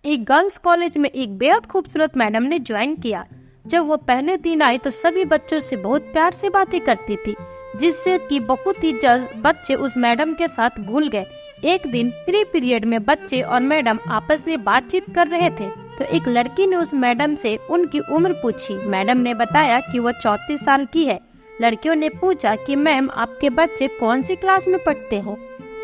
एक girls college में एक बेहद खूबसूरत मैडम ने ज्वाइन किया। जब वो पहले दिन आई तो सभी बच्चों से बहुत प्यार से बातें करती थी, जिससे कि बहुत ही जल्द बच्चे उस मैडम के साथ घुल गए। एक दिन फ्री पीरियड में बच्चे और मैडम आपस में बातचीत कर रहे थे तो एक लड़की ने उस मैडम से उनकी उम्र पूछी। मैडम ने बताया कि वह 34 साल की है। लड़कियों ने पूछा कि मैम, आपके बच्चे कौन सी क्लास में पढ़ते हो?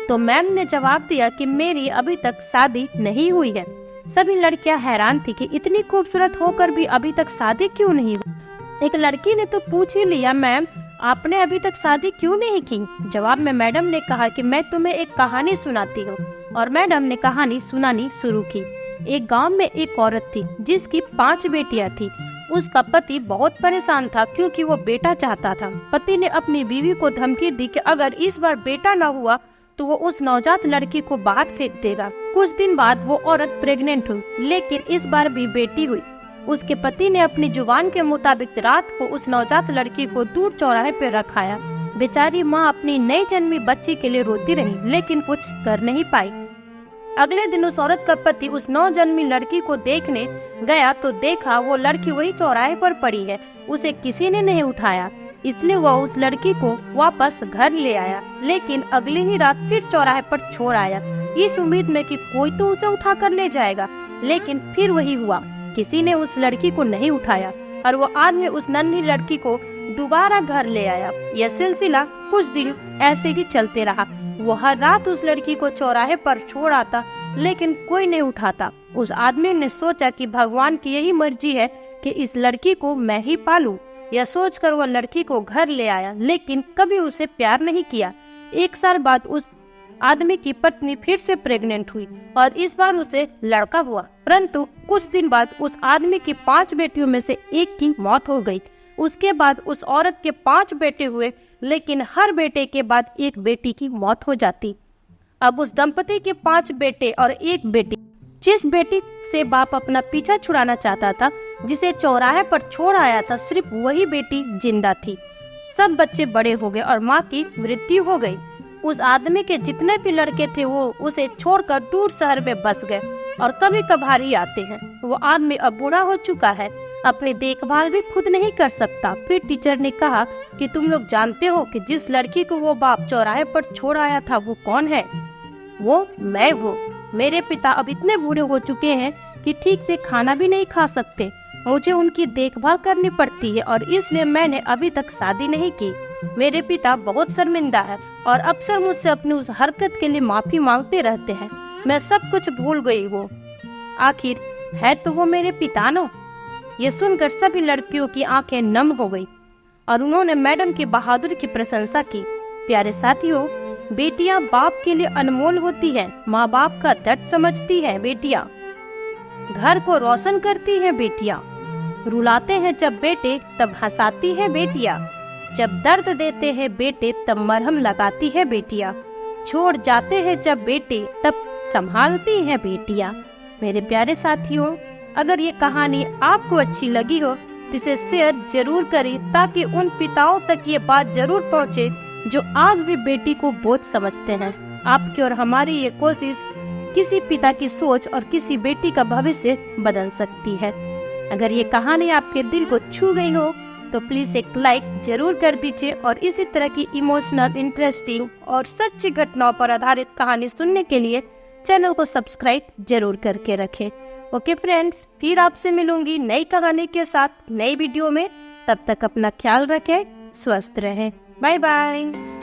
तो मैम ने जवाब दिया कि मेरी अभी तक शादी नहीं हुई है। सभी लड़कियां हैरान थी कि इतनी खूबसूरत होकर भी अभी तक शादी क्यों नहीं हुई। एक लड़की ने तो पूछ ही लिया, मैम आपने अभी तक शादी क्यों नहीं की? जवाब में मैडम ने कहा कि मैं तुम्हें एक कहानी सुनाती हूँ। और मैडम ने कहानी सुनानी शुरू की। एक गांव में एक औरत थी जिसकी 5 बेटियां थी। उसका पति बहुत परेशान था क्योंकि वो बेटा चाहता था। पति ने अपनी बीवी को धमकी दी कि अगर इस बार बेटा न हुआ तो वो उस नवजात लड़की को बाहर फेंक देगा। कुछ दिन बाद वो औरत प्रेग्नेंट हुई, लेकिन इस बार भी बेटी हुई। उसके पति ने अपनी जुबान के मुताबिक रात को उस नवजात लड़की को दूर चौराहे पे रखाया। बेचारी माँ अपनी नई जन्मी बच्ची के लिए रोती रही, लेकिन कुछ कर नहीं पाई। अगले दिन उस औरत का पति उस नवजन्मी लड़की को देखने गया तो देखा वो लड़की वही चौराहे पर पड़ी है। उसे किसी ने नहीं उठाया, इसलिए वह उस लड़की को वापस घर ले आया, लेकिन अगली ही रात फिर चौराहे पर छोड़ आया, इस उम्मीद में कि कोई तो उसे उठा कर ले जाएगा। लेकिन फिर वही हुआ, किसी ने उस लड़की को नहीं उठाया और वो आदमी उस नन्ही लड़की को दोबारा घर ले आया। यह सिलसिला कुछ दिन ऐसे ही चलते रहा। वो हर रात उस लड़की को चौराहे पर छोड़ आता, लेकिन कोई नहीं उठाता। उस आदमी ने सोचा कि भगवान की यही मर्जी है कि इस लड़की को मैं ही पालूं। यह सोचकर वह लड़की को घर ले आया, लेकिन कभी उसे प्यार नहीं किया। 1 साल बाद उस आदमी की पत्नी फिर से प्रेग्नेंट हुई और इस बार उसे लड़का हुआ। परंतु कुछ दिन बाद उस आदमी की 5 बेटियों में से एक की मौत हो गई। उसके बाद उस औरत के 5 बेटे हुए, लेकिन हर बेटे के बाद एक बेटी की मौत हो जाती। अब उस दंपति के 5 बेटे और एक बेटी। जिस बेटी से बाप अपना पीछा छुड़ाना चाहता था, जिसे चौराहे पर छोड़ आया था, सिर्फ वही बेटी जिंदा थी। सब बच्चे बड़े हो गए और माँ की मृत्यु हो गई। उस आदमी के जितने भी लड़के थे वो उसे छोड़कर दूर शहर में बस गए और कभी कभार ही आते हैं। वो आदमी अब बूढ़ा हो चुका है, अपनी देखभाल भी खुद नहीं कर सकता। फिर टीचर ने कहा कि तुम लोग जानते हो कि जिस लड़की को वो बाप चौराहे पर छोड़ आया था वो कौन है? वो मैं हूँ। मेरे पिता अब इतने बूढ़े हो चुके हैं कि ठीक से खाना भी नहीं खा सकते। मुझे उनकी देखभाल करनी पड़ती है और इसलिए मैंने अभी तक शादी नहीं की। मेरे पिता बहुत शर्मिंदा है और अक्सर मुझसे अपनी उस हरकत के लिए माफी मांगते रहते हैं। मैं सब कुछ भूल गई हूँ। आखिर है तो वो मेरे पिता न। ये सुनकर सभी लड़कियों की आंखें नम हो गई और उन्होंने मैडम की बहादुरी की प्रशंसा की। प्यारे साथियों, बेटियां बाप के लिए अनमोल होती हैं। माँ बाप का दर्द समझती है बेटियां, घर को रोशन करती है बेटियां। रुलाते हैं जब बेटे तब हंसाती है बेटियां। जब दर्द देते हैं बेटे तब मरहम लगाती है बेटियां। छोड़ जाते हैं जब बेटे तब संभालती है बेटियां। मेरे प्यारे साथियों, अगर ये कहानी आपको अच्छी लगी हो तो इसे शेयर जरूर करें ताकि उन पिताओं तक ये बात जरूर पहुँचे जो आज भी बेटी को बोझ समझते हैं। आपकी और हमारी ये कोशिश किसी पिता की सोच और किसी बेटी का भविष्य बदल सकती है। अगर ये कहानी आपके दिल को छू गई हो तो प्लीज एक लाइक जरूर कर दीजिए और इसी तरह की इमोशनल, इंटरेस्टिंग और सच्ची घटनाओं पर आधारित कहानी सुनने के लिए चैनल को सब्सक्राइब जरूर करके रखें। ओके फ्रेंड्स, फिर आपसे मिलूंगी नई कहानी के साथ नई वीडियो में। तब तक अपना ख्याल रखें, स्वस्थ रहें। Bye bye.